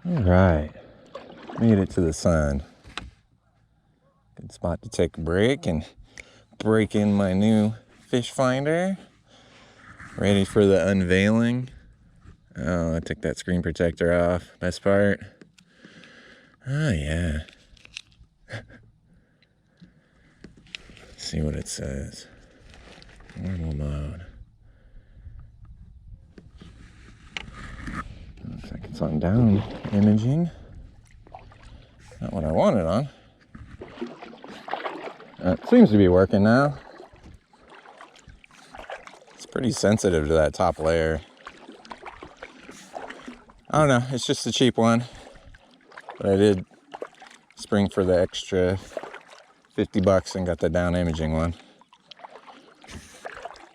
All right, made it to the sun. Good spot to take a break and break in my new fish finder. Ready for the unveiling. Oh, I took that screen protector off. Best part. Oh yeah. See what it says. Normal mode. Looks like it's on down imaging. Not what I wanted on. It seems to be working now. It's pretty sensitive to that top layer. I don't know, it's just a cheap one. But I did spring for the extra $50 and got the down imaging one.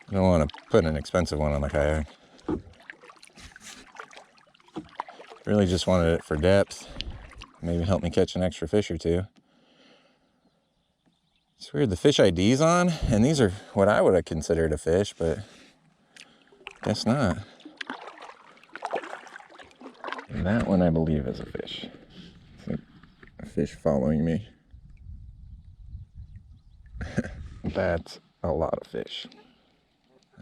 I don't want to put an expensive one on the kayak. Really just wanted it for depth. Maybe help me catch an extra fish or two. It's weird, the fish ID's on, and these are what I would have considered a fish, but guess not. And that one I believe is a fish. It's like a fish following me. That's a lot of fish.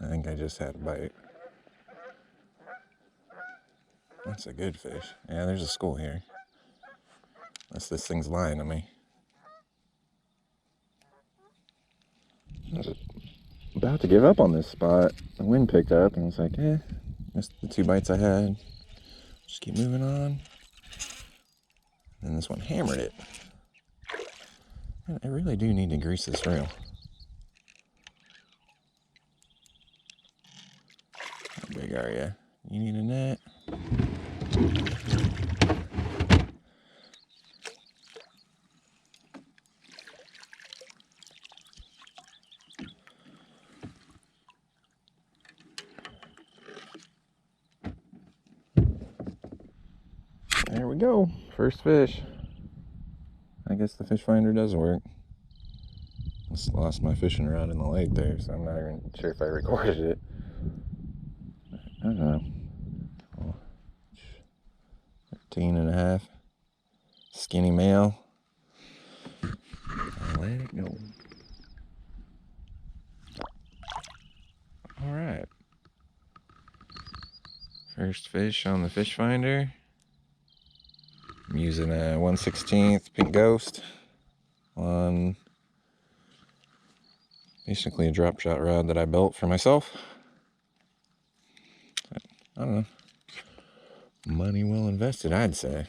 I think I just had a bite. That's a good fish. Yeah, there's a school here. Unless this thing's lying to me. I was about to give up on this spot. The wind picked up and I was like, missed the 2 bites I had. Just keep moving on. And this one hammered it. Man, I really do need to grease this reel. How big are you? You need a net? There we go. First fish. I guess the fish finder does work. Just lost my fishing rod in the lake there, so I'm not even sure if I recorded it. I don't know. 13 and a half. Skinny male. I'll let it go. All right. First fish on the fish finder. I'm using a 1/16 Pink Ghost on basically a drop shot rod that I built for myself. I don't know. Money well invested, I'd say.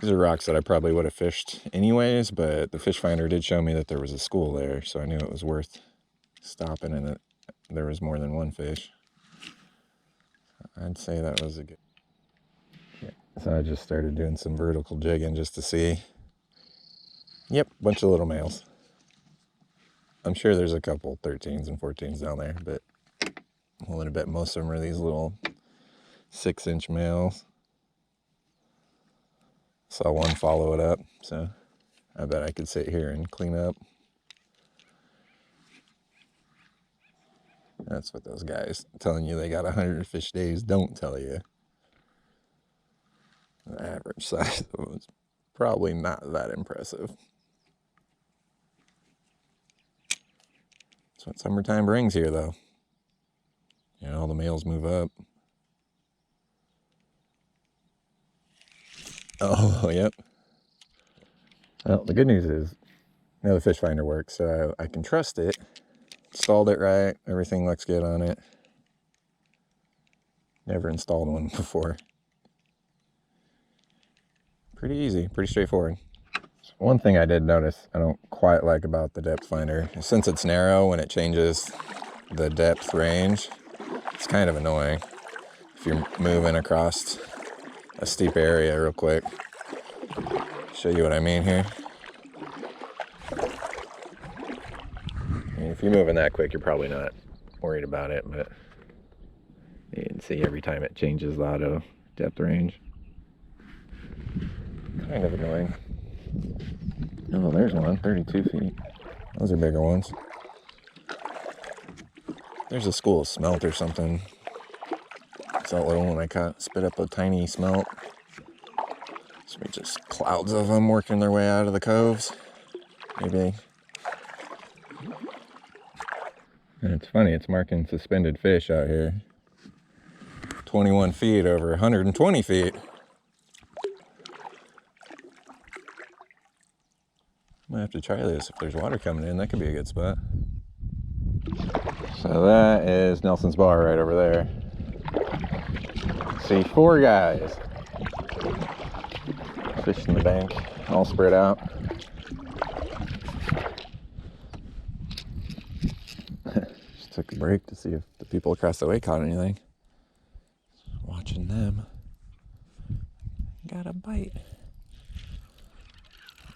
These are rocks that I probably would have fished anyways, but the fish finder did show me that there was a school there, so I knew it was worth stopping and that there was more than one fish. I'd say that was a good... Yeah. So I just started doing some vertical jigging just to see. Yep, bunch of little males. I'm sure there's a couple 13s and 14s down there, but I'm willing to bet most of them are these little 6-inch males. Saw one follow it up, so I bet I could sit here and clean up. That's what those guys telling you they got 100 fish days don't tell you. The average size was probably not that impressive. That's what summertime brings here, though. You know, all the males move up. Oh, yep. Well, the good news is, you know, the fish finder works, so I can trust it. Installed it right. Everything looks good on it. Never installed one before. Pretty easy, pretty straightforward. One thing I did notice I don't quite like about the depth finder, since it's narrow, when it changes the depth range, it's kind of annoying if you're moving across a steep area real quick. Show you what I mean here. I mean, if you're moving that quick, you're probably not worried about it, but you can see every time it changes the auto depth range. Kind of annoying. Oh, there's one, 32 feet. Those are bigger ones. There's a school of smelt or something Felt little when I spit up a tiny smelt. So just clouds of them working their way out of the coves. Maybe. And it's funny, it's marking suspended fish out here. 21 feet over 120 feet. Might have to try this if there's water coming in. That could be a good spot. So that is Nelson's bar right over there. See 4 guys fishing the bank, all spread out. Just took a break to see if the people across the way caught anything. Watching them. Got a bite.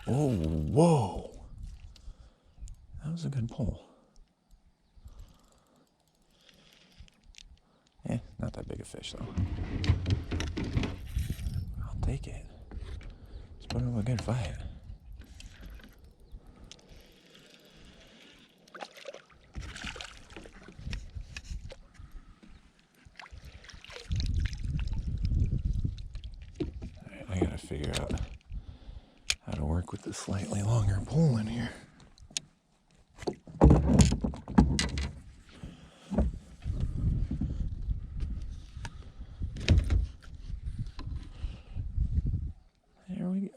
Oh, whoa. That was a good pull. Not that big a fish though. I'll take it. Let's put up a good fight. Alright, I gotta figure out how to work with this slightly longer pole in here.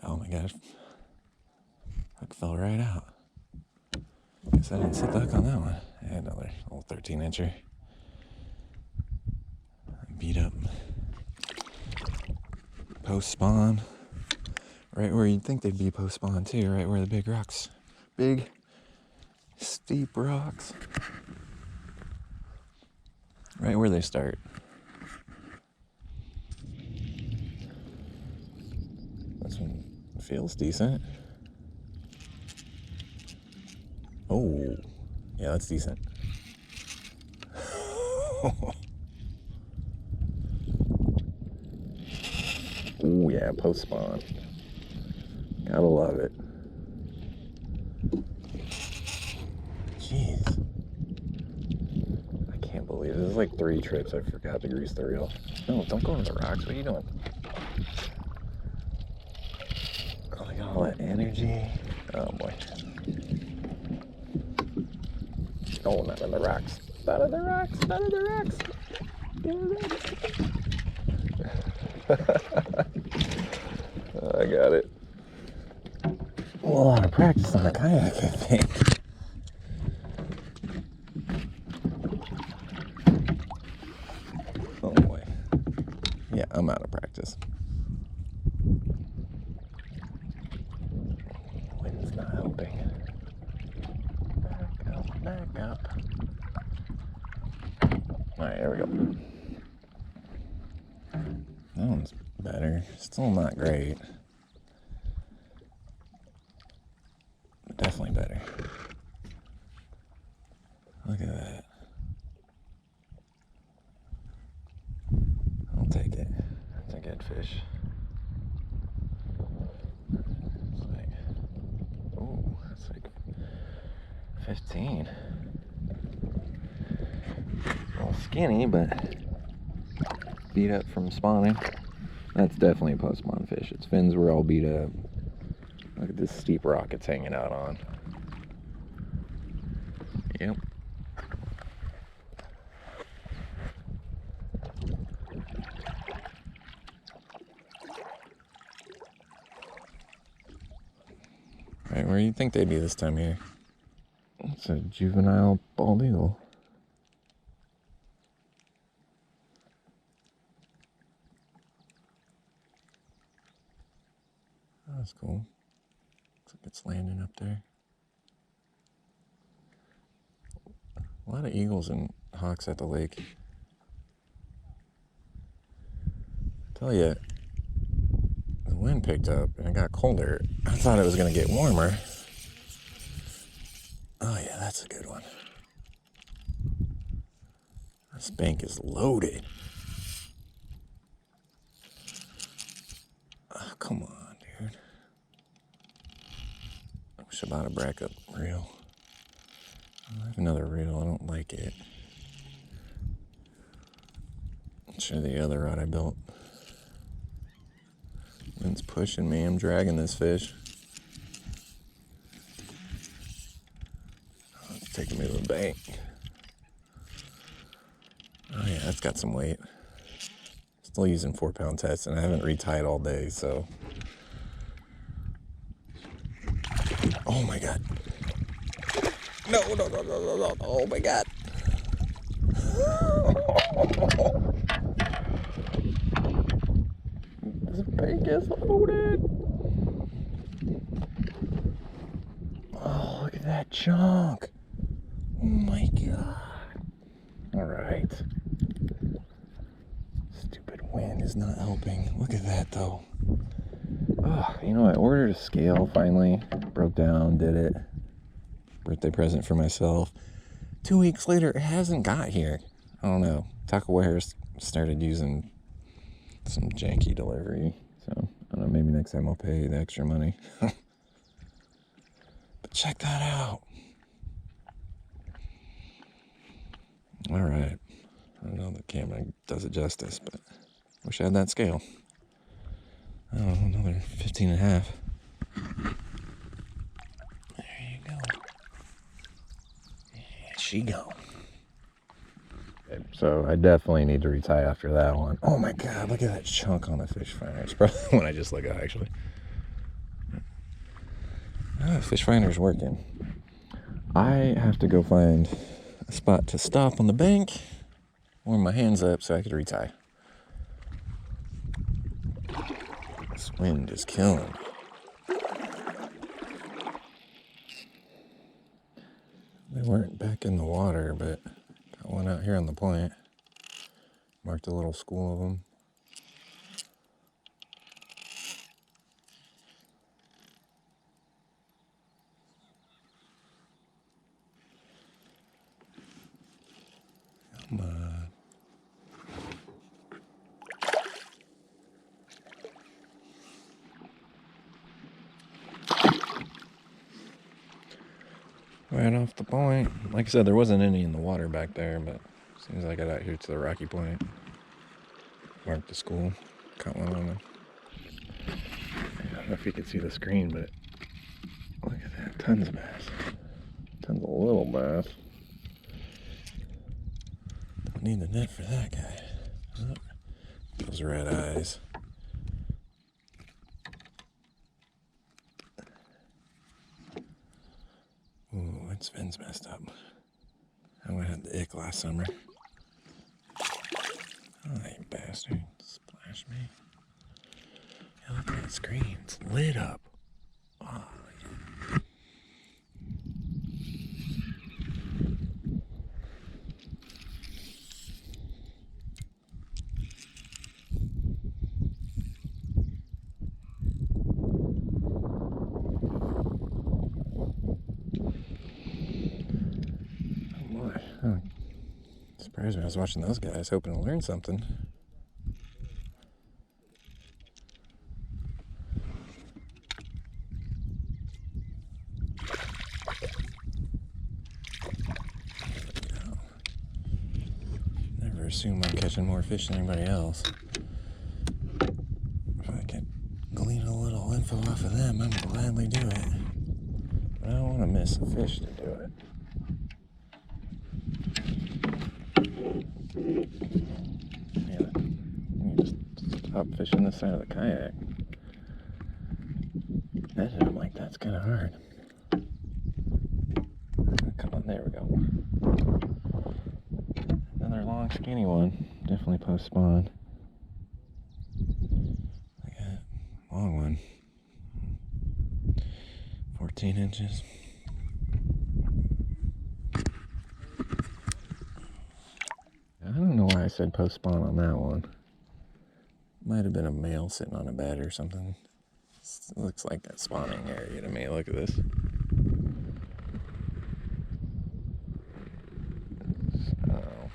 Oh my gosh. Hook fell right out. Guess I didn't set the hook on that one. I had another little 13-incher. Beat up. Post spawn. Right where you'd think they'd be post spawn too, right where the big rocks. Big, steep rocks. Right where they start. This one feels decent. Oh, yeah, that's decent. Oh yeah, post spawn. Gotta love it. Jeez. I can't believe it. This is like 3 trips I forgot to grease the reel. No, don't go into the rocks. What are you doing? Oh, I got all that energy. Oh boy. Oh, not in the rocks. Not in the rocks. Not in the rocks. I got it. A lot of practice on the kayak, I think. Oh boy. Yeah, I'm out of practice. Wind's not helping. Back up, back up. Alright, there we go. That one's better. Still not great. But definitely better. Look at that. I'll take it. That's a good fish. It's like, oh, that's like 15. A little skinny, but beat up from spawning. That's definitely a post-spawn fish. Its fins were all beat up. Look at this steep rock it's hanging out on. Yep. Right, where do you think they'd be this time of year? It's a juvenile bald eagle. Oh, that's cool. Looks like it's landing up there. A lot of eagles and hawks at the lake. I tell you, the wind picked up and it got colder. I thought it was going to get warmer. Oh yeah, that's a good one. This bank is loaded. Oh, come on, dude. I wish I bought a backup reel. I have another reel. I don't like it. It's show you the other rod I built. Wind's pushing me. I'm dragging this fish. Oh, it's taking me to the bank. Oh yeah, that's got some weight. Still using 4-pound test, and I haven't retied all day, so. Oh my God. No. Oh my God. This bank is loaded. Oh, look at that chunk. Oh my God. All right. Stupid wind is not helping. Look at that though. Oh, you know, I ordered a scale finally. Broke down, did it. Birthday present for myself. 2 weeks later, it hasn't got here. I don't know. Taco Warehouse started using some janky delivery. So, I don't know, maybe next time I'll pay the extra money. But check that out. All right. I don't know the camera does it justice, but wish I had that scale. Oh, another 15 and a half. There you go. There she go. Okay, so I definitely need to retie after that one. Oh my God, look at that chunk on the fish finder. It's probably the one I just looked at, actually. Oh, fish finder's working. I have to go find a spot to stop on the bank, warm my hands up so I could retie. This wind is killing me. They weren't back in the water, but got one out here on the point. Marked a little school of them. Come on. Right off the point. Like I said, there wasn't any in the water back there, but as soon as I got out here to the rocky point, marked the school, caught one on them. I don't know if you can see the screen, but look at that, tons of bass. Tons of little bass. Don't need the net for that guy. Oh, those red eyes. Ooh, its fin's messed up. I would have had the ick last summer. Oh, you bastard. Splash me. Yeah, look at that screen. It's lit up. Oh, yeah. Oh boy. Oh, surprised me. I was watching those guys, hoping to learn something. Never assume I'm catching more fish than anybody else. If I can glean a little info off of them, I'm gladly do it. But I don't want to miss a fish to do it. Yeah, you just stop fishing this side of the kayak. I'm like, that's kind of hard. Come on, there we go. Another long, skinny one. Definitely post spawn. I got a long one. 14 inches. I don't know why I said post spawn on that one. Might have been a male sitting on a bed or something. It looks like that spawning area to me. Look at this. Oh.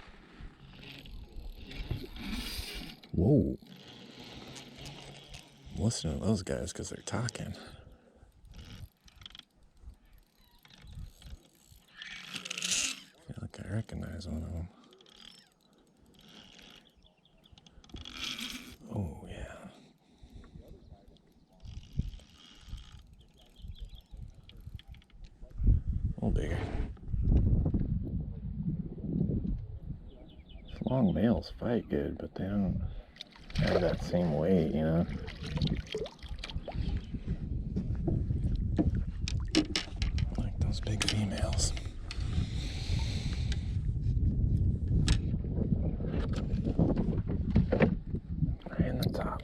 Whoa. Listen to those guys because they're talking. I feel like I recognize one of them. little bigger. Long males fight good, but they don't have that same weight, you know. Like those big females. Right in the top.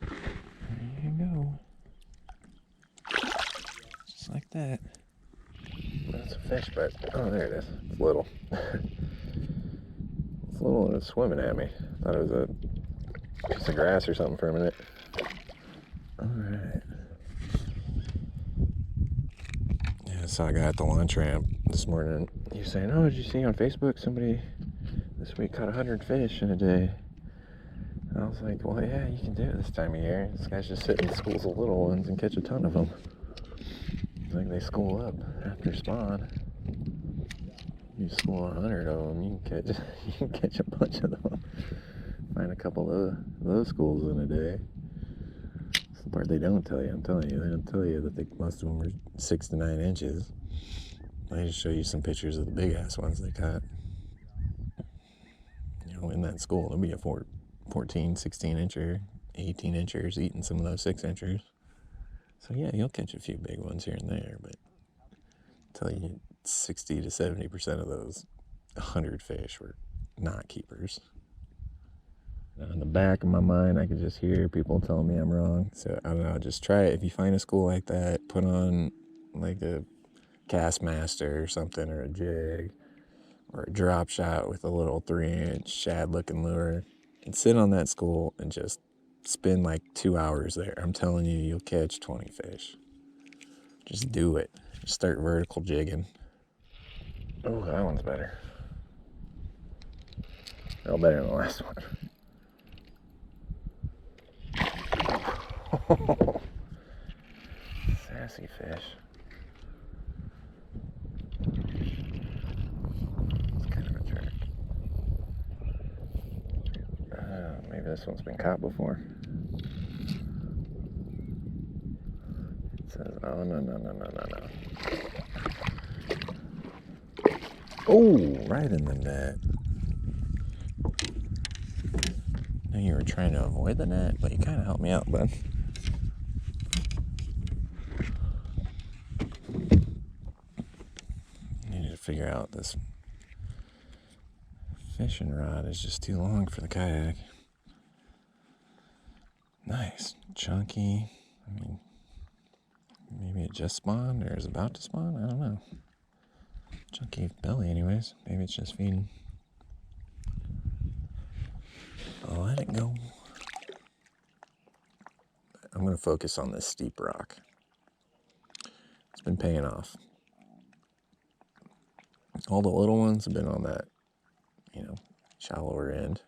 There you go. Just like that. That's a fish, but oh, there it is. It's little. It's little and it's swimming at me. Thought it was a piece of grass or something for a minute. Alright. Yeah, I saw a guy at the launch ramp this morning. He was saying, oh, did you see on Facebook somebody this week caught 100 fish in a day? And I was like, well, yeah, you can do it this time of year. This guy's just sit in schools of little ones and catch a ton of them. It's like they school up after spawn. You school 100 of them, you can catch a bunch of them. Find a couple of those schools in a day. That's the part they don't tell you. I'm telling you, they don't tell you that most of them are 6 to 9 inches. I just show you some pictures of the big ass ones they caught. You know, in that school, there'll be a 14, 16 incher, 18 inchers eating some of those 6 inchers. So yeah, you'll catch a few big ones here and there, but I tell you, 60 to 70% of those 100 fish were not keepers. On the back of my mind, I could just hear people telling me I'm wrong. So I don't know, just try it. If you find a school like that, put on like a cast master or something, or a jig, or a drop shot with a little 3-inch shad looking lure, and sit on that school and just spend like 2 hours there. I'm telling you, you'll catch 20 fish. Just do it. Just start vertical jigging. Oh, that one's better. No better than the last one. Sassy fish. It's kind of a jerk. Maybe this one's been caught before. It says, oh, no. Oh, right in the net. I know you were trying to avoid the net, but you kind of helped me out, bud. I needed to figure out this fishing rod is just too long for the kayak. Nice, chunky. I mean, maybe it just spawned or is about to spawn. I don't know. Chunky belly, anyways. Maybe it's just feeding. I'll let it go. I'm going to focus on this steep rock. It's been paying off. All the little ones have been on that, shallower end.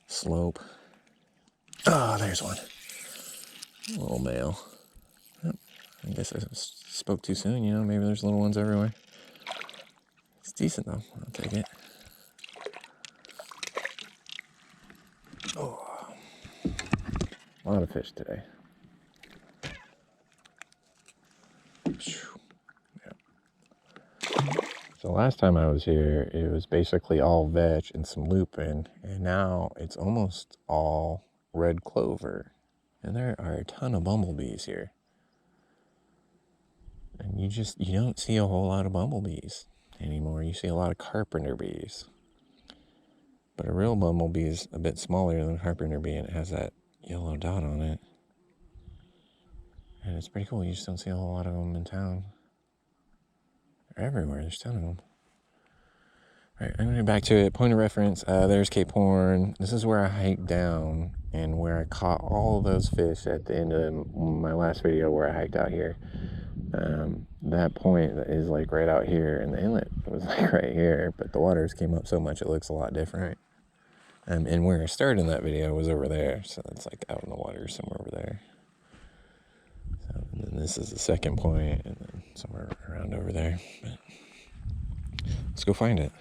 Slope. Oh, there's one. A little male. Yep. I guess I spoke too soon, maybe there's little ones everywhere. It's decent though, I'll take it. Oh, a lot of fish today. So last time I was here, it was basically all vetch and some lupin, and now it's almost all red clover. And there are a ton of bumblebees here. And you don't see a whole lot of bumblebees anymore. You see a lot of carpenter bees. But a real bumblebee is a bit smaller than a carpenter bee, and it has that yellow dot on it. And it's pretty cool. You just don't see a whole lot of them in town. They're everywhere. There's a ton of them. All right, I'm going to get back to it. Point of reference, there's Cape Horn. This is where I hiked down and where I caught all of those fish at the end of my last video where I hiked out here. That point is like right out here, and the inlet was like right here, but the waters came up so much it looks a lot different. And where I started in that video was over there, so it's like out in the water somewhere over there. So, and then this is the second point, and then somewhere around over there. But let's go find it.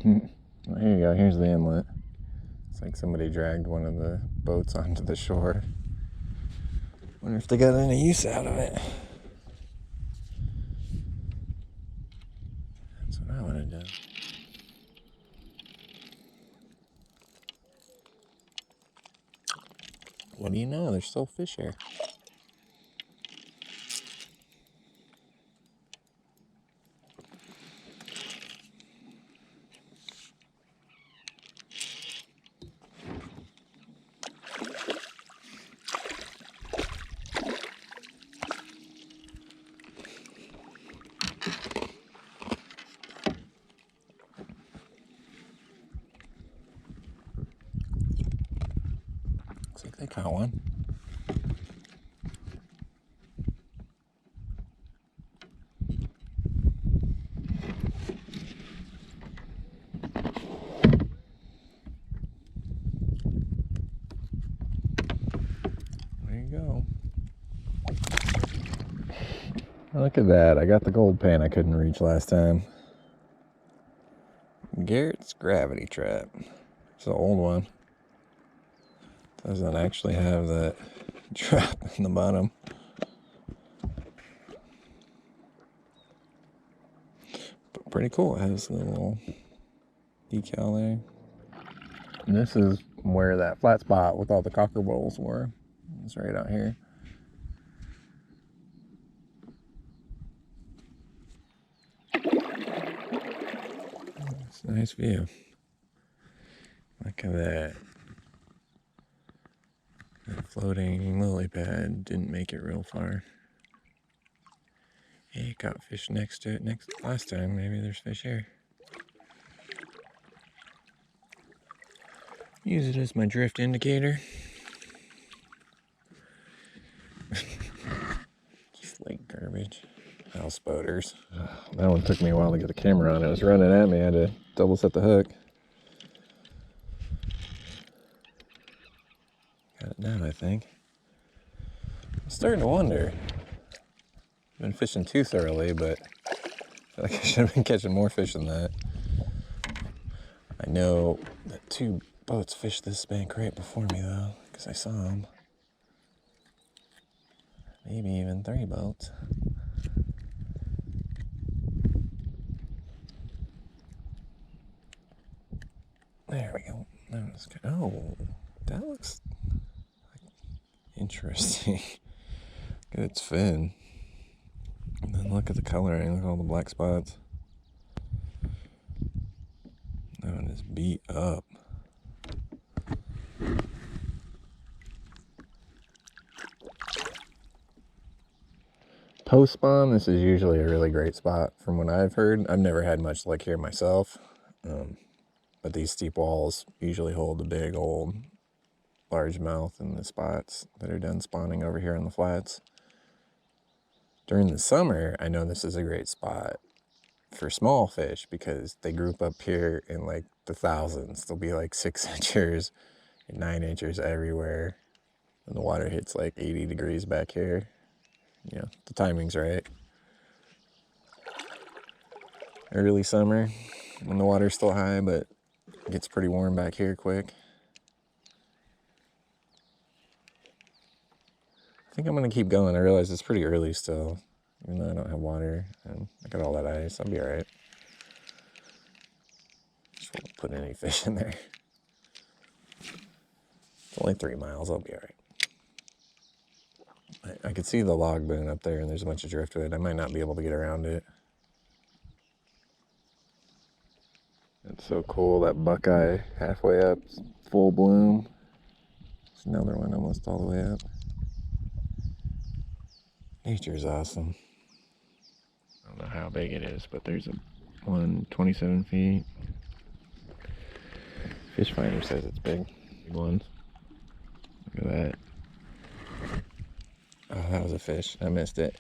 Well, here you go. Here's the inlet. Looks like somebody dragged one of the boats onto the shore. Wonder if they got any use out of it. That's what I want to do. What do you know? There's still fish here. Looks like they caught one. There you go. Look at that. I got the gold pan I couldn't reach last time. Garrett's gravity trap. It's an old one. Doesn't actually have that trap in the bottom. But pretty cool. It has a little decal there. And this is where that flat spot with all the cocker bowls were. It's right out here. It's a nice view. Look at that. That floating lily pad didn't make it real far. Yeah, caught fish next to it last time. Maybe there's fish here. Use it as my drift indicator. Just like garbage. Houseboaters. That one took me a while to get the camera on. It was running at me. I had to double set the hook. Got it down, I think. I'm starting to wonder. I've been fishing too thoroughly, but I feel like I should have been catching more fish than that. I know that 2 boats fished this bank right before me, though, because I saw them. Maybe even 3 boats. There we go. That was good. Oh, that looks interesting. Look at its fin. And then look at the coloring. Look at all the black spots. That one is beat up. Post spawn, this is usually a really great spot from what I've heard. I've never had much luck here myself. But these steep walls usually hold a big old largemouth in the spots that are done spawning over here on the flats. During the summer, I know this is a great spot for small fish because they group up here in like the thousands. They'll be like 6 inchers and 9 inchers everywhere. And the water hits like 80 degrees back here. You know, the timing's right. Early summer, when the water's still high, but it gets pretty warm back here quick. I think I'm going to keep going. I realize it's pretty early still, even though I don't have water and I got all that ice. I'll be alright. Just won't put any fish in there. It's only 3 miles. I'll be alright. I could see the log boom up there, and there's a bunch of driftwood. I might not be able to get around it. It's so cool, that buckeye halfway up, full bloom. There's another one almost all the way up. Nature's awesome. I don't know how big it is, but there's one 27 feet. Fish finder says it's big. Big ones. Look at that. Oh, that was a fish. I missed it.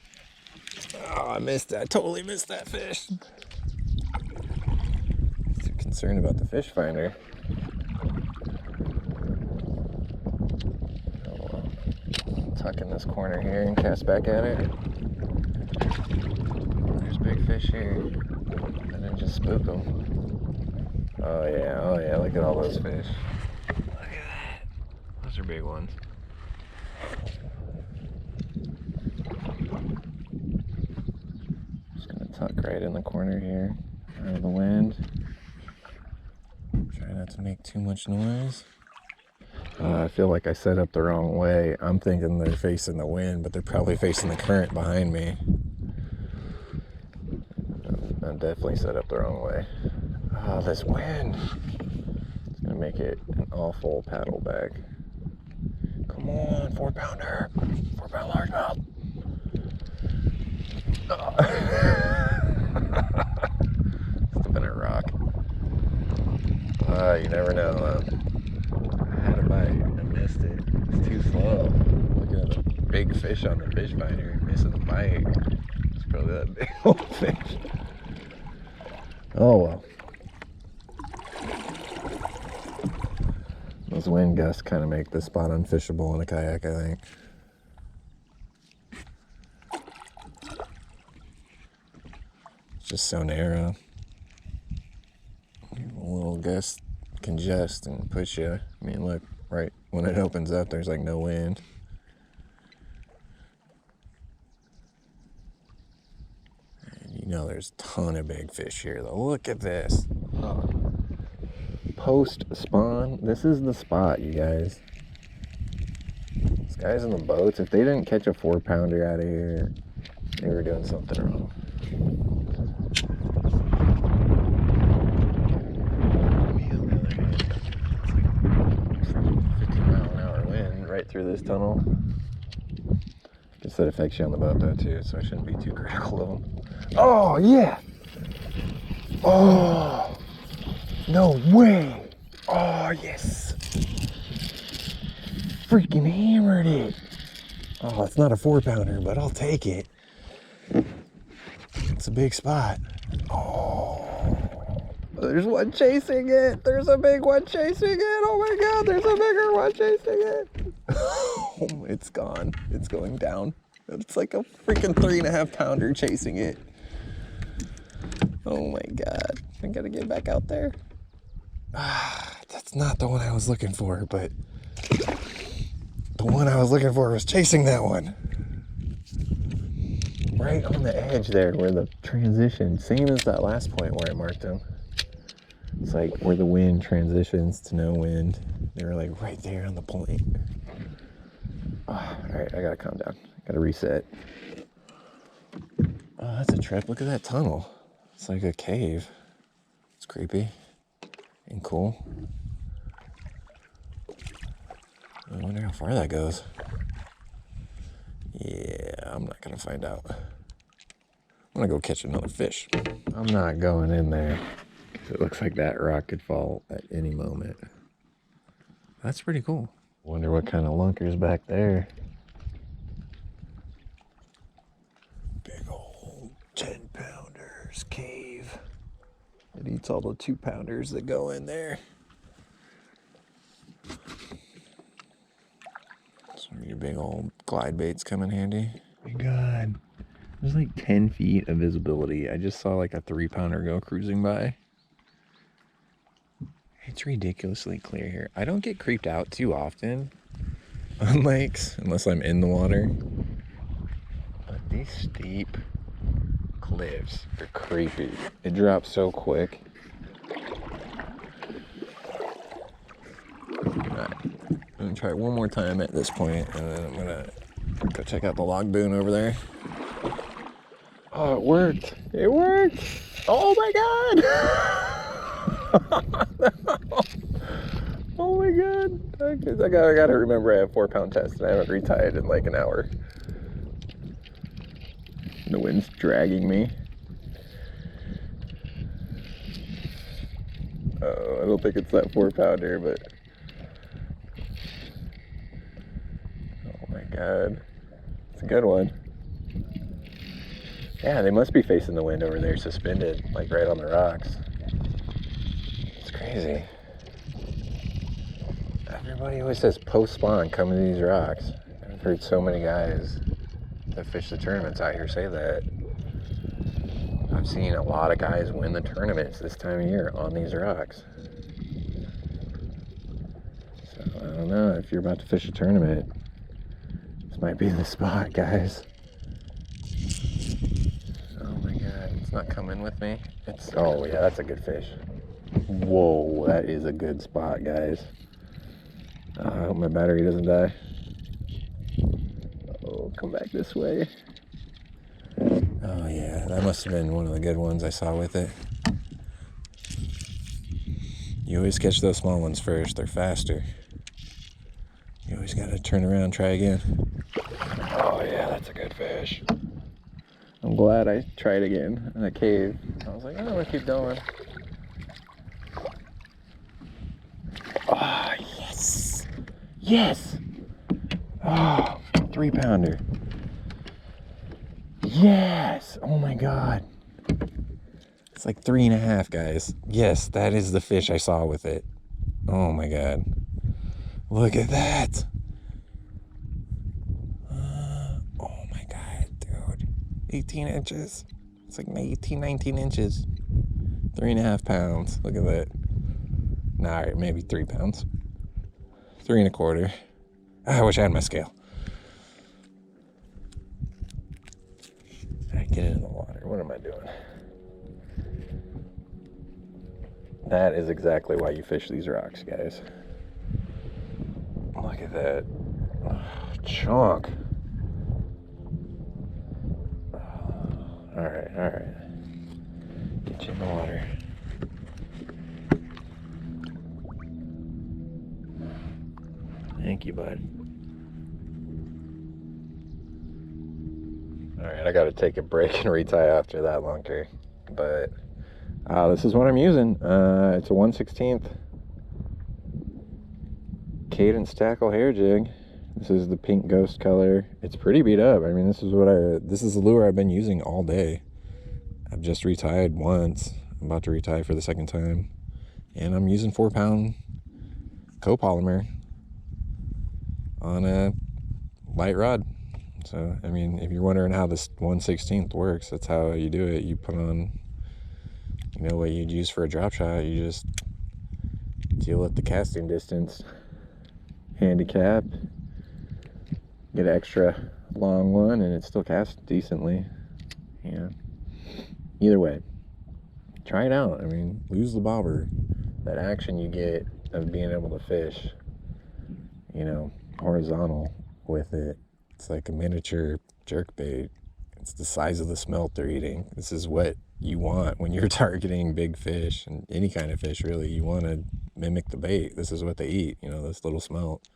Oh, I missed it. I totally missed that fish. Too concerned about the fish finder. I'll tuck in this corner here and cast back at it. There's big fish here. I didn't just spook them. Oh yeah, look at all those fish. Those are big ones. Just gonna tuck right in the corner here, out of the wind. Try not to make too much noise. I feel like I set up the wrong way. I'm thinking they're facing the wind, but they're probably facing the current behind me. I definitely set up the wrong way. Oh, this wind. It's gonna make it an awful paddle back. Come on, 4-pounder. 4-pound largemouth. Oh. Must have been a rock. You never know. I had a bite. I missed it. It's too slow. Looking at the big fish on the fish finder, missing the bite. It's probably that big old fish. Oh well. Those wind gusts kind of make this spot unfishable in a kayak, I think. It's just so narrow. A little gust congest and push you. I mean, look, right when it opens up, there's like no wind. And you know there's a ton of big fish here, though. Look at this. Oh. Post spawn, this is the spot, you guys. These guys in the boats, if they didn't catch a 4-pounder out of here, they were doing something wrong. Right through this tunnel. I guess that affects you on the boat though too, so I shouldn't be too critical of them. Oh yeah! Oh! No way! Oh yes! Freaking hammered it! Oh, it's not a 4-pounder, but I'll take it. It's a big spot. Oh! There's one chasing it! There's a big one chasing it! Oh my god, there's a bigger one chasing it! Oh, it's gone. It's going down. It's like a freaking 3.5-pounder chasing it. Oh my god. I gotta get back out there. That's not the one I was looking for, but the one I was looking for was chasing that one. Right on the edge there where the transition, same as that last point where I marked him. It's like where the wind transitions to no wind. They were like right there on the point. Oh, alright, I gotta calm down. I gotta reset. Oh, that's a trip. Look at that tunnel. It's like a cave. It's creepy and cool. I wonder how far that goes. Yeah, I'm not gonna find out. I'm gonna go catch another fish. I'm not going in there because it looks like that rock could fall at any moment. That's pretty cool. Wonder what kind of lunker's back there. Big old 10-pounders cave. It eats all the 2-pounders that go in there. Some of your big old glide baits come in handy. Oh my god. There's like 10 feet of visibility. I just saw like a 3-pounder go cruising by. It's ridiculously clear here. I don't get creeped out too often on lakes unless I'm in the water. But these steep cliffs are creepy. It drops so quick. Alright, I'm gonna try it one more time at this point, and then I'm gonna go check out the log boon over there. Oh, it worked! It worked! Oh my god! Oh my god. I gotta remember I have 4-pound test and I haven't retied in like an hour. The wind's dragging me. Oh, I don't think it's that 4-pounder, but oh my god. It's a good one. Yeah, they must be facing the wind over there, suspended, like right on the rocks. It's crazy. Everybody always says post-spawn, come to these rocks. I've heard so many guys that fish the tournaments out here say that. I've seen a lot of guys win the tournaments this time of year on these rocks. So I don't know, if you're about to fish a tournament, this might be the spot, guys. Oh my God, it's not coming with me. Oh yeah, that's a good fish. Whoa, that is a good spot, guys. I hope my battery doesn't die. Oh, come back this way. Oh yeah, that must have been one of the good ones I saw with it. You always catch those small ones first, they're faster. You always gotta turn around, try again. Oh yeah, that's a good fish. I'm glad I tried again in a cave. I was like, oh, I'm gonna keep going. Oh, yes! Yes! Oh, 3-pounder. Yes! Oh my God. It's like 3.5, guys. Yes, that is the fish I saw with it. Oh my God. Look at that. Oh my God, dude. 18 inches. It's like 18, 19 inches. 3.5 pounds. Look at that. Nah, all right, maybe 3 pounds. 3.25. I wish I had my scale. All right, get it in the water. What am I doing? That is exactly why you fish these rocks, guys. Look at that. Oh, chunk. All right. Get you in the water. Thank you, bud. All right, I got to take a break and retie after that lunker. But this is what I'm using. It's a 1/16 cadence tackle hair jig. This is the pink ghost color. It's pretty beat up. I mean, this is the lure I've been using all day. I've just retied once. I'm about to retie for the second time. And I'm using 4-pound copolymer on a light rod. So, I mean, if you're wondering how this 1/16 works, that's how you do it. You put on, what you'd use for a drop shot. You just deal with the casting distance, handicap, get an extra long one, and it still casts decently. Yeah. Either way, try it out. I mean, lose the bobber. That action you get of being able to fish, horizontal with it. It's like a miniature jerkbait. It's the size of the smelt they're eating. This is what you want when you're targeting big fish, and any kind of fish, really. You want to mimic the bait. This is what they eat, this little smelt.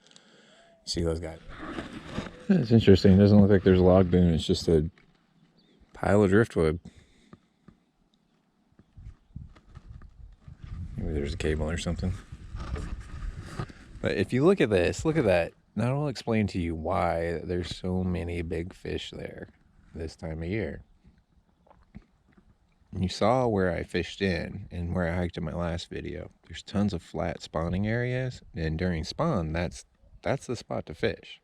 You see those guys? It's interesting. It doesn't look like there's a log boom. It's just a pile of driftwood. Maybe there's a cable or something. But if you look at this, look at that. Now I'll explain to you why there's so many big fish there this time of year. You saw where I fished in and where I hiked in my last video. There's tons of flat spawning areas, and during spawn, that's the spot to fish.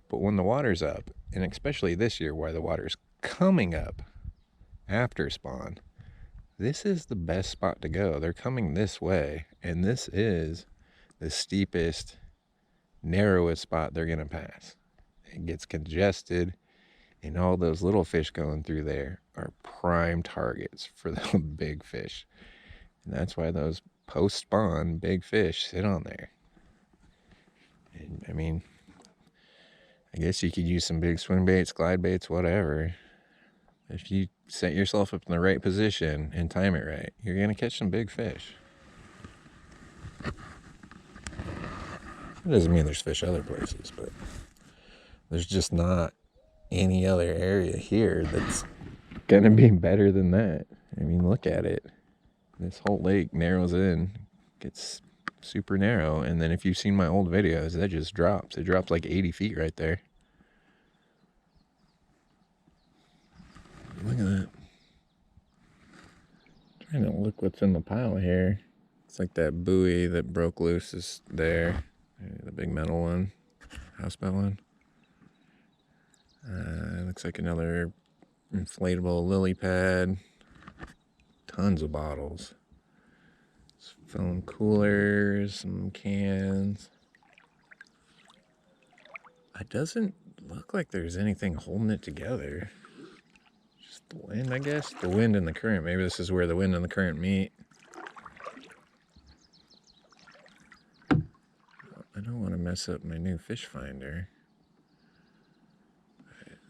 But when the water's up, and especially this year where the water's coming up after spawn, this is the best spot to go. They're coming this way, and this is the steepest, narrowest spot they're gonna pass. It gets congested, and all those little fish going through there are prime targets for the big fish. And that's why those post-spawn big fish sit on there. And, I mean, I guess you could use some big swim baits, glide baits, whatever. If you set yourself up in the right position and time it right, you're gonna catch some big fish. It doesn't mean there's fish other places, but there's just not any other area here that's gonna be better than that. I mean, look at it. This whole lake narrows in, gets super narrow, and then if you've seen my old videos, that just drops. It drops like 80 feet right there. Look at that. I'm trying to look what's in the pile here. It's like that buoy that broke loose is there. The big metal one, houseboat one. Looks like another inflatable lily pad. Tons of bottles. Some foam coolers, some cans. It doesn't look like there's anything holding it together. Just the wind, I guess. The wind and the current. Maybe this is where the wind and the current meet. I don't want to mess up my new fish finder.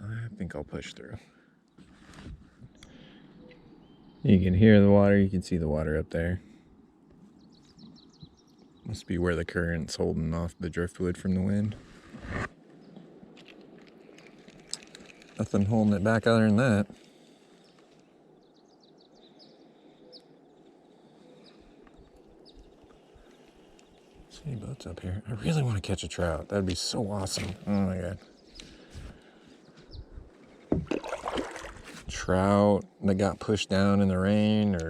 I think I'll push through. You can hear the water. You can see the water up there. Must be where the current's holding off the driftwood from the wind. Nothing holding it back other than that. Any boats up here? I really want to catch a trout. That'd be so awesome. Oh my god. Trout that got pushed down in the rain, or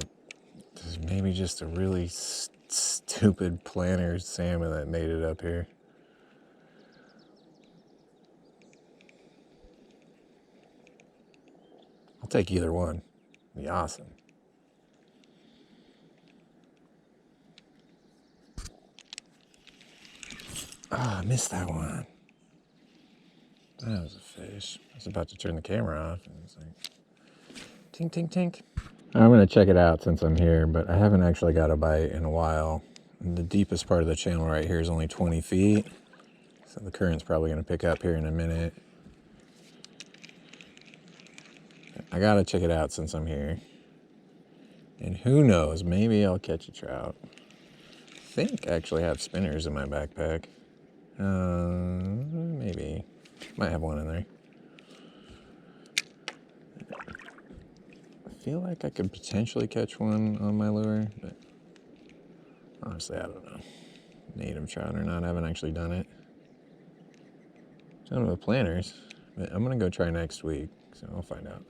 maybe just a really stupid planter salmon that made it up here. I'll take either one. It'd be awesome. Ah, I missed that one. That was a fish. I was about to turn the camera off and it's like, tink, tink, tink. I'm gonna check it out since I'm here, but I haven't actually got a bite in a while. And the deepest part of the channel right here is only 20 feet. So the current's probably gonna pick up here in a minute. I gotta check it out since I'm here. And who knows, maybe I'll catch a trout. I think I actually have spinners in my backpack. Maybe. Might have one in there. I feel like I could potentially catch one on my lure, but honestly, I don't know. Native trout or not, I haven't actually done it. Done it with planters, but I'm gonna go try next week, so I'll find out.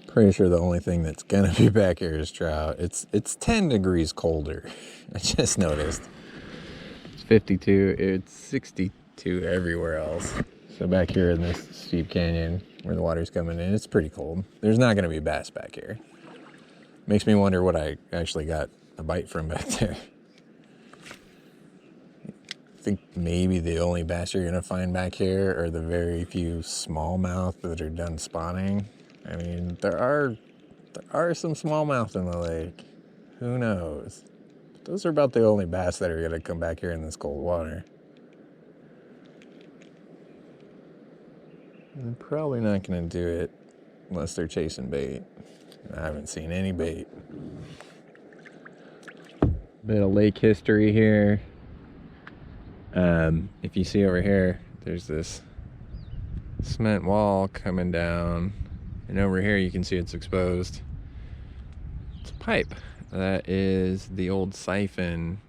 Pretty sure the only thing that's gonna be back here is trout. It's 10 degrees colder. I just noticed. It's 52. It's 62 everywhere else. So back here in this steep canyon where the water's coming in, it's pretty cold. There's not gonna be bass back here. Makes me wonder what I actually got a bite from back there. I think maybe the only bass you're gonna find back here are the very few smallmouth that are done spawning. I mean, there are some smallmouth in the lake. Who knows? Those are about the only bass that are gonna come back here in this cold water. I'm probably not gonna do it unless they're chasing bait. I haven't seen any bait. Bit of lake history here. If you see over here, there's this cement wall coming down. And over here you can see it's exposed. It's a pipe. That is the old siphon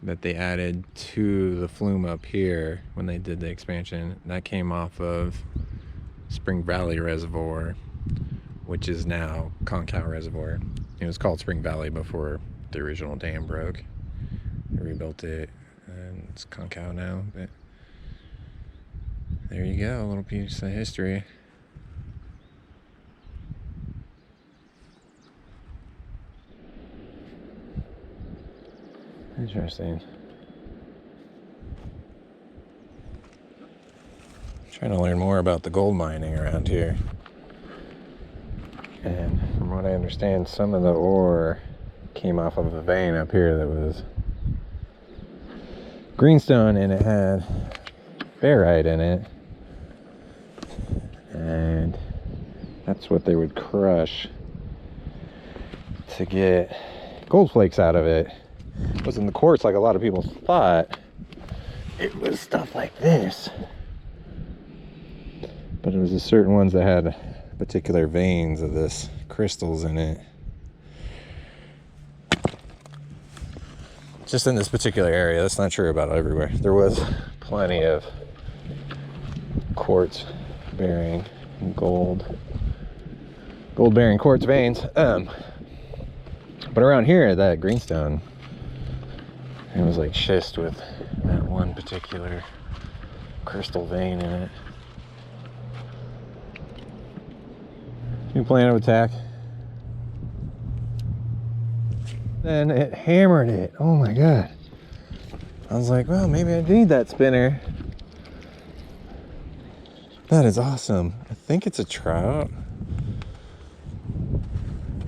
that they added to the flume up here when they did the expansion. That came off of Spring Valley Reservoir, which is now Concow Reservoir. It was called Spring Valley before the original dam broke. They rebuilt it and it's Concow now, but there you go, a little piece of history. Interesting. Trying to learn more about the gold mining around here. And from what I understand, some of the ore came off of a vein up here that was greenstone and it had barite in it. And that's what they would crush to get gold flakes out of it. It wasn't the quartz like a lot of people thought. It was stuff like this. But it was the certain ones that had particular veins of this crystals in it. Just in this particular area, that's not true about everywhere. There was plenty of quartz bearing gold bearing quartz veins. But around here, that greenstone, it was like schist with that one particular crystal vein in it. New plan of attack. Then it hammered it. Oh my God. I was like, well, maybe I need that spinner. That is awesome. I think it's a trout.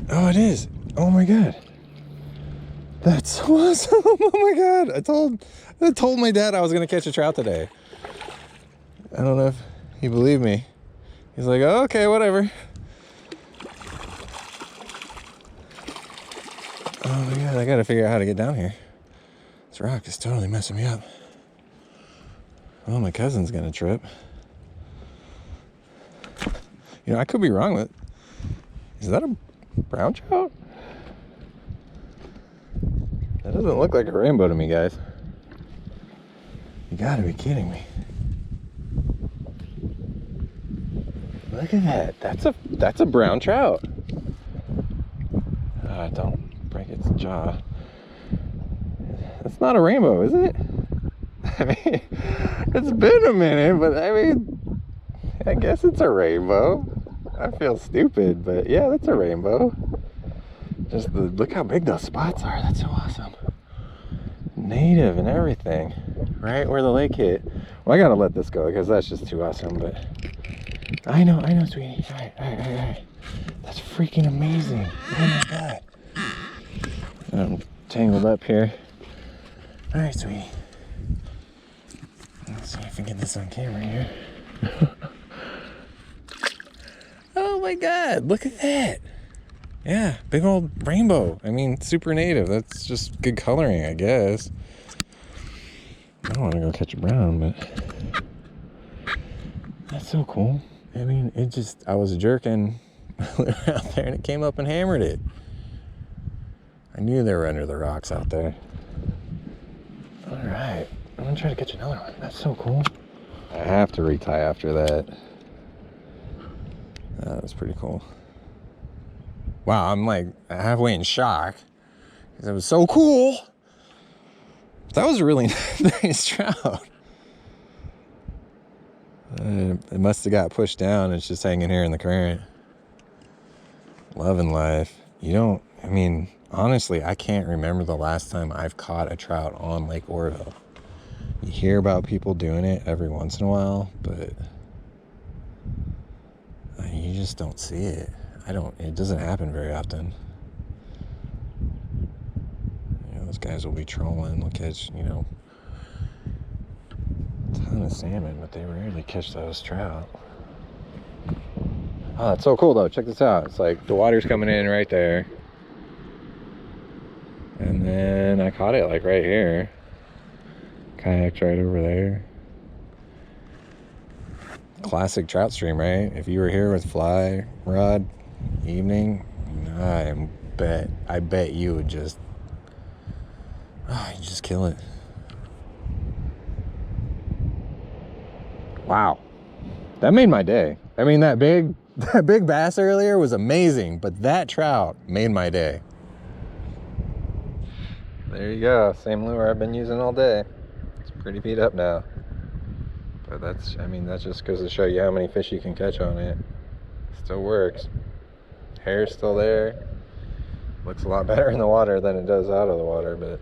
Oh, it is. Oh my God. That's so awesome. Oh my God. I told my dad I was going to catch a trout today. I don't know if he believed me. He's like, oh, okay, whatever. Oh my God, I got to figure out how to get down here. This rock is totally messing me up. Oh, my cousin's going to trip. You know, I could be wrong with... Is that a brown trout? That doesn't look like a rainbow to me, guys. You gotta be kidding me. Look at that. That's a brown trout. Don't break its jaw. That's not a rainbow, is it? I mean, it's been a minute, but I mean, I guess it's a rainbow. I feel stupid, but yeah, that's a rainbow. Just look how big those spots are. That's so awesome. Native and everything. Right where the lake hit. Well, I gotta let this go because that's just too awesome, but I know, sweetie. All right. That's freaking amazing. Oh my God. I'm tangled up here. All right, sweetie. Let's see if I can get this on camera here. Oh my God, look at that. Yeah, big old rainbow. I mean, super native. That's just good coloring, I guess. I don't want to go catch a brown, but that's so cool. I mean, I was jerking out there and it came up and hammered it. I knew they were under the rocks out there. All right, I'm gonna try to catch another one. That's so cool. I have to retie after that. That was pretty cool. Wow, I'm like halfway in shock because it was so cool. That was a really nice trout. It must have got pushed down. It's just hanging here in the current. Loving life. I mean, honestly, I can't remember the last time I've caught a trout on Lake Oroville. You hear about people doing it every once in a while, but you just don't see it. It doesn't happen very often. Those guys will be trolling. They'll catch, a ton of salmon, but they rarely catch those trout. Oh, that's so cool though. Check this out. It's like the water's coming in right there. And then I caught it like right here. Kayaked right over there. Classic trout stream, right? If you were here with fly rod evening, I bet you would just you just kill it. Wow, that made my day. I mean, that big bass earlier was amazing, but that trout made my day. There you go, same lure I've been using all day. It's pretty beat up now, but that's just goes to show you how many fish you can catch on it. Still works. Hair's still there. Looks a lot better in the water than it does out of the water, but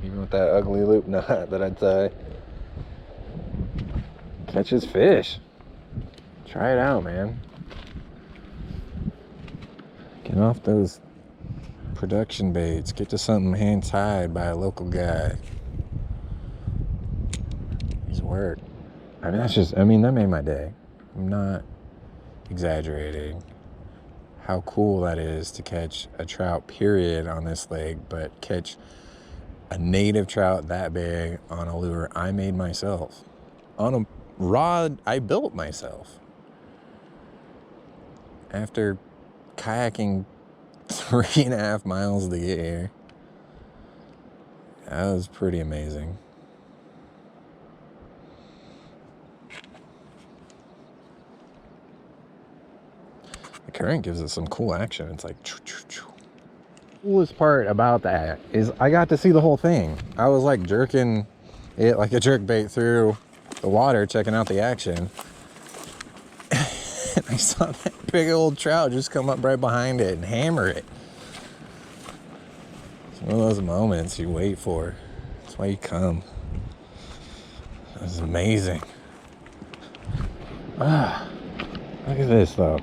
even with that ugly loop knot that I'd tie, catches fish. Try it out, man. Get off those production baits. Get to something hand tied by a local guy. He's work. That made my day. I'm not exaggerating how cool that is to catch a trout, period, on this lake, but catch a native trout that big on a lure I made myself, on a rod I built myself, after kayaking 3.5 miles to get here. That was pretty amazing. The current gives it some cool action. It's like choo, choo, choo. Coolest part about that is I got to see the whole thing. I was like jerking it like a jerk bait through the water, checking out the action. And I saw that big old trout just come up right behind it and hammer it. It's one of those moments you wait for. That's why you come. That's amazing. Ah, look at this though.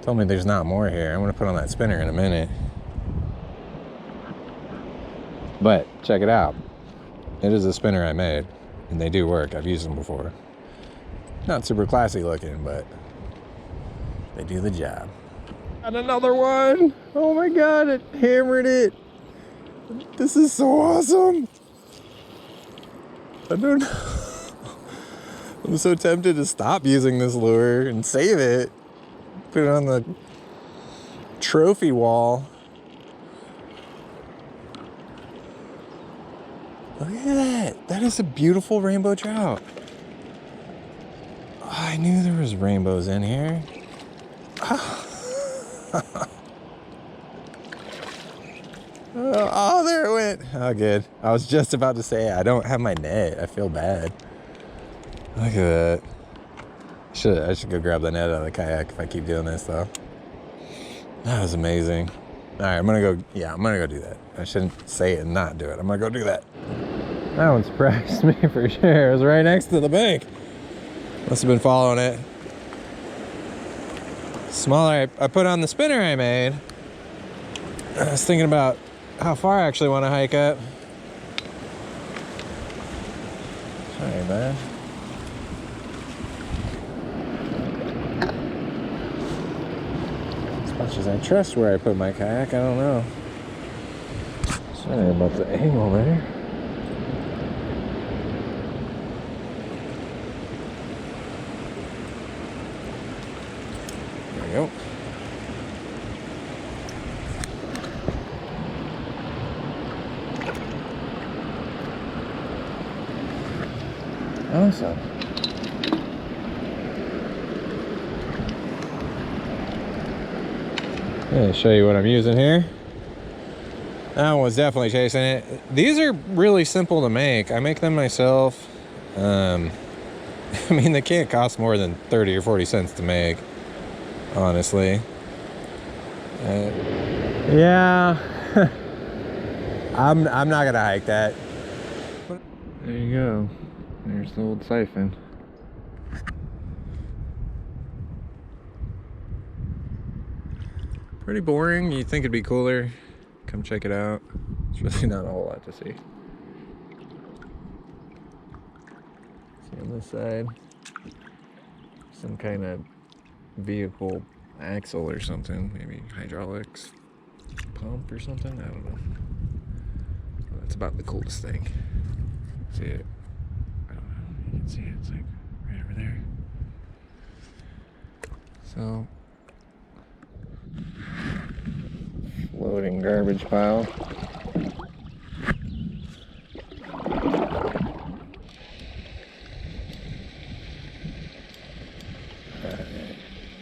Told me there's not more here. I'm gonna put on that spinner in a minute. But check it out. It is a spinner I made, and they do work. I've used them before. Not super classy looking, but they do the job. Got another one. Oh my God, it hammered it. This is so awesome. I don't know. I'm so tempted to stop using this lure and save it. Put it on the trophy wall. Look at that. That is a beautiful rainbow trout. Oh, I knew there was rainbows in here. Oh, there it went. Oh, good. I was just about to say I don't have my net. I feel bad. Look at that. I should go grab the net out of the kayak if I keep doing this, though. That was amazing. All right, I'm gonna go do that. I shouldn't say it and not do it. I'm gonna go do that. That one surprised me for sure. It was right next to the bank. Must have been following it. Smaller, I put on the spinner I made. I was thinking about how far I actually want to hike up. Sorry, man. As much as I trust where I put my kayak, I don't know. Sorry about the angle there. There we go. Awesome. I'm going to show you what I'm using here. That one was definitely chasing it. These are really simple to make. I make them myself. I mean, they can't cost more than 30 or 40 cents to make, honestly. Yeah. I'm not going to hike that. There you go. There's the old siphon. Pretty boring. You'd think it'd be cooler. Come check it out. It's really not a whole lot to see. See on this side, some kind of vehicle axle or something. Maybe hydraulics pump or something. I don't know. That's about the coolest thing. See it? I don't know. You can see it. It's like right over there. So, floating garbage pile.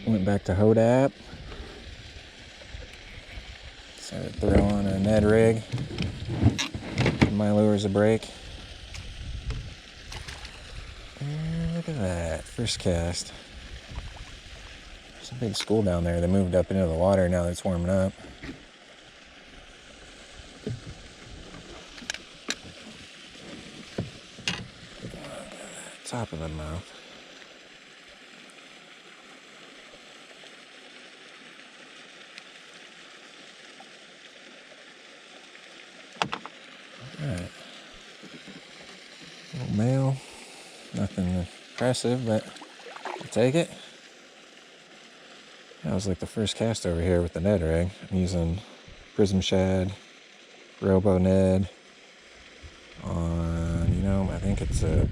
Went back to Hodap. Started throwing a Ned rig. Give my lures a break. And look at that, first cast. There's a big school down there. They moved up into the water now that it's warming up. Look at that, top of the mouth. Alright. Little male. Nothing impressive, but I'll take it. That was like the first cast over here with the Ned rig. I'm using Prism Shad, Robo Ned on, I think it's a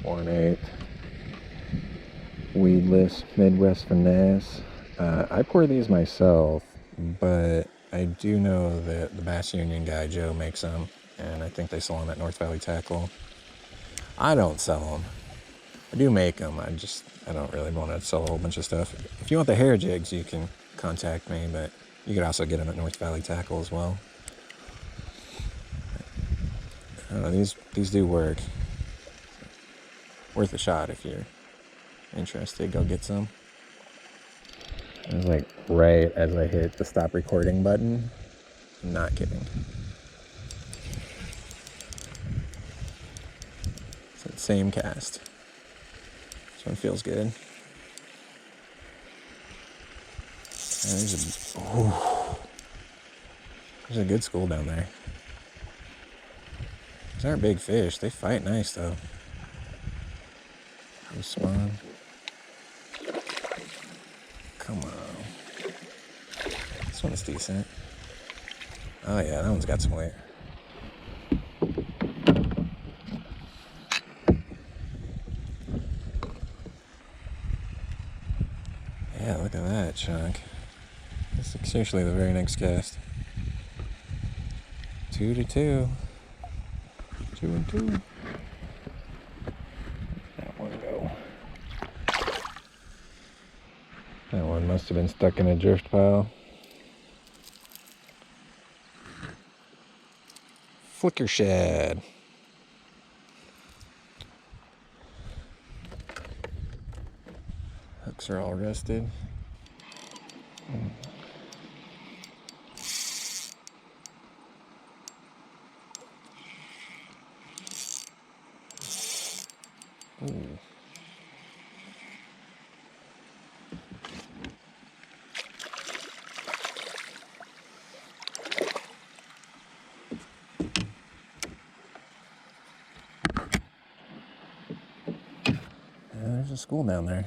1/8 weedless Midwest Finesse. I pour these myself, but I do know that the Bass Union guy, Joe, makes them, and I think they sell them at North Valley Tackle. I don't sell them. I do make them. I don't really want to sell a whole bunch of stuff. If you want the hair jigs, you can contact me, but you could also get them at North Valley Tackle as well. I don't know, these do work. Worth a shot if you're interested. Go get some. It was like right as I hit the stop recording button. I'm not kidding. same cast. This one feels good. There's a good school down there. These aren't big fish. They fight nice though. Go spawn. Come on. This one's decent. Oh yeah, that one's got some weight. Yeah, look at that chunk. This is seriously the very next cast. 2 to 2. 2 and 2. That one go. That one must have been stuck in a drift pile. Flicker shad. Hooks are all rusted. Ooh. There's a school down there.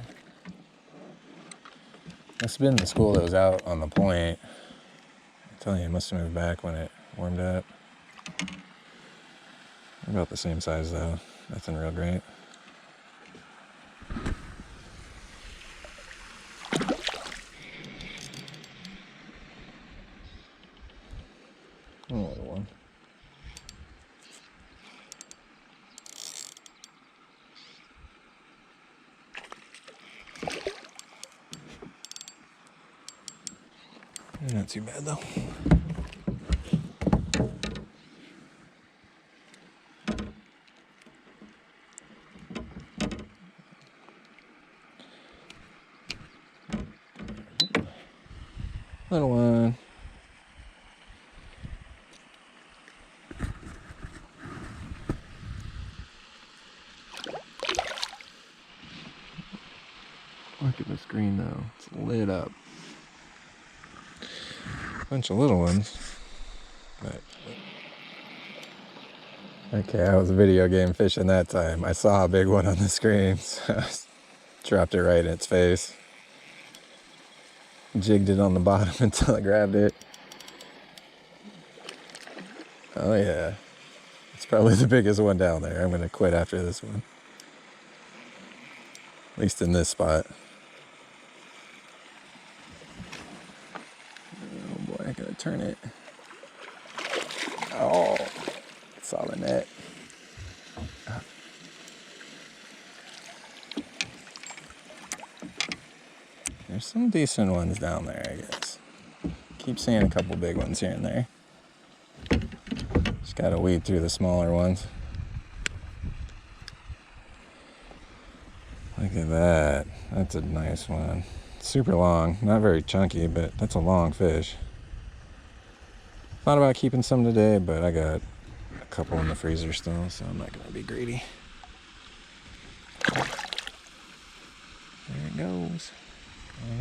Must have been the school that was out on the point. I'm telling you, it must have moved back when it warmed up. They're about the same size though. Nothing real great. Another one. Not too bad though. Little one. Look at the screen though. It's lit up. Bunch of little ones. But okay, I was video game fishing that time. I saw a big one on the screen, so I dropped it right in its face. Jigged it on the bottom until I grabbed it. Oh yeah. It's probably the biggest one down there. I'm gonna quit after this one. At least in this spot. Oh boy, I gotta turn it. Oh, saw the net. There's some decent ones down there, I guess. Keep seeing a couple big ones here and there. Just gotta weed through the smaller ones. Look at that. That's a nice one. Super long, not very chunky, but that's a long fish. Thought about keeping some today, but I got a couple in the freezer still, so I'm not gonna be greedy. There it goes.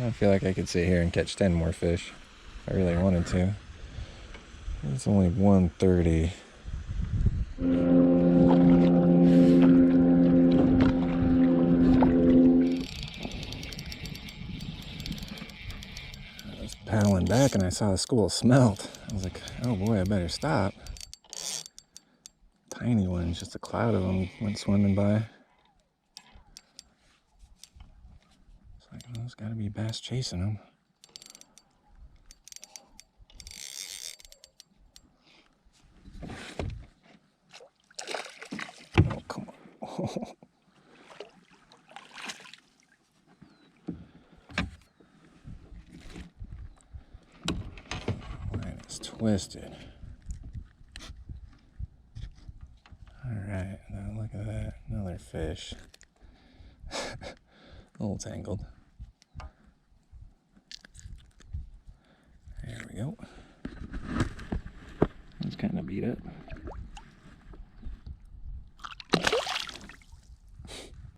I feel like I could sit here and catch 10 more fish if I really wanted to. It's only 1:30. I was paddling back and I saw the school smelt. I was like, oh boy, I better stop. Tiny ones, just a cloud of them went swimming by. It's like, well, there's gotta be bass chasing them. Oh, come on. Oh. Line is twisted. Alright, now look at that. Another fish. A little tangled. There we go. It's kind of beat up.